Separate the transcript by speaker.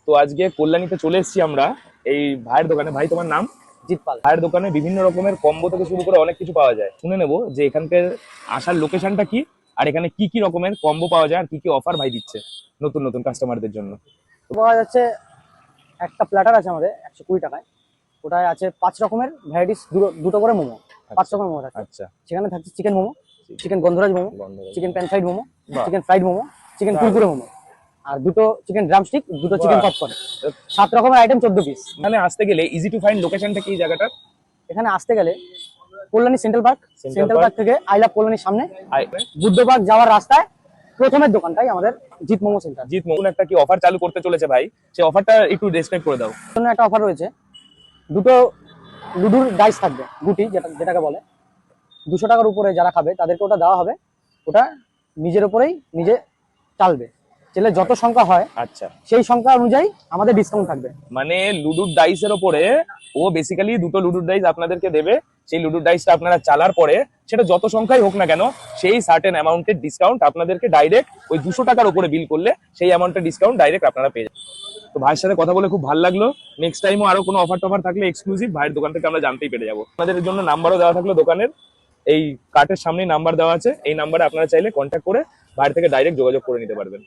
Speaker 1: তো আজকে কল্যাণীতে চলে এসেছি আমরা এই ভাইয়ের দোকানে। ভাই তোমার নাম?
Speaker 2: জিতপাল।
Speaker 1: ভাইয়ের দোকানে বিভিন্ন রকমের কম্বো থেকে শুরু করে অনেক কিছু পাওয়া যায়। শুনে নেবো যে এখানকার আসার লোকেশনটা কি, আর এখানে কি কি রকমের কম্বো পাওয়া যায়, আর কি কি অফার ভাই দিচ্ছে নতুন নতুন কাস্টমারদের জন্য।
Speaker 2: পাওয়া যাচ্ছে একটা প্ল্যাটার আছে আমাদের 120 টাকায়। ওটায় আছে 5 রকমের ভ্যারাইটিস, দুটো করে মোমো। 5 রকমের মোমো থাকে।
Speaker 1: আচ্ছা,
Speaker 2: সেখানে থাকছে চিকেন মোমো, চিকেন গন্ধরাজ মোমো,
Speaker 1: গন্ধরাজ।
Speaker 2: চিকেন প্যান ফ্রাইড মোমো,
Speaker 1: বাহ।
Speaker 2: চিকেন ফ্রাইড মোমো, চিকেন
Speaker 1: বাহ।
Speaker 2: কুরকুরে মোমো, আর দুটো চিকেন ড্রামস্টিক, দুটো চিকেন
Speaker 1: বাহ।
Speaker 2: পপকর্ন। 7 রকমের আইটেম, 14 পিস।
Speaker 1: এখানে আসতে গেলে ইজি টু ফাইন্ড লোকেশনটা কি জায়গাটা?
Speaker 2: এখানে আসতে গেলে Kalyani central park,
Speaker 1: Central
Speaker 2: central
Speaker 1: Park
Speaker 2: park থেকে আই লাভ কল্যাণীর সামনে
Speaker 1: আই-
Speaker 2: বুদ্ধ পার্ক যাওয়ার রাস্তায় প্রথমের দোকানটাই আমাদের জিত মোমো সেন্টার।
Speaker 1: জিৎ মোহন একটা কি অফার চালু করতে চলেছে ভাই, সেই অফারটা একটু ডেসক্রাইব করে দাও।
Speaker 2: জন্য একটা অফার রয়েছে, দুটো লুডুর ডাইস থাকবে, গুটি যেটাকে বলে। 200 টাকার উপরে যারা খাবে তাদেরকে ওটা দেওয়া হবে। ওটা নিজের উপরেই নিজে চালবে, চেলে যত সংখ্যা হয়
Speaker 1: আচ্ছা,
Speaker 2: সেই সংখ্যা অনুযায়ী আমাদের ডিসকাউন্ট থাকবে।
Speaker 1: মানে লুডুর ডাইসের ওপরে ও বেসিক্যালি দুটো লুডুর ডাইস আপনাদেরকে দেবে। সেই লুডুর ডাইসটা আপনারা চালার পরে সেটা যত সংখ্যাই হোক না কেন, সেই সার্টেন অ্যামাউন্টের ডিসকাউন্ট আপনাদেরকে ডাইরেক্ট ওই 200 টাকার উপরে বিল করলে সেই অ্যামাউন্টের ডিসকাউন্ট ডাইরেক্ট আপনারা পেয়ে যাবেন। তো ভাইয়ের সাথে কথা বলে খুব ভালো লাগলো। নেক্সট টাইমও আরো কোনো অফার টফার থাকলে এক্সক্লুসিভ ভাইয়ের দোকান থেকে আমরা জানতেই পেরে যাবো। আপনাদের জন্য নাম্বারও দেওয়া থাকলো দোকানের, এই কার্টের সামনেই নাম্বার দেওয়া আছে। এই নাম্বারে আপনারা চাইলে কন্ট্যাক্ট করে ভাইয়ের থেকে ডাইরেক্ট যোগাযোগ করে নিতে পারবেন।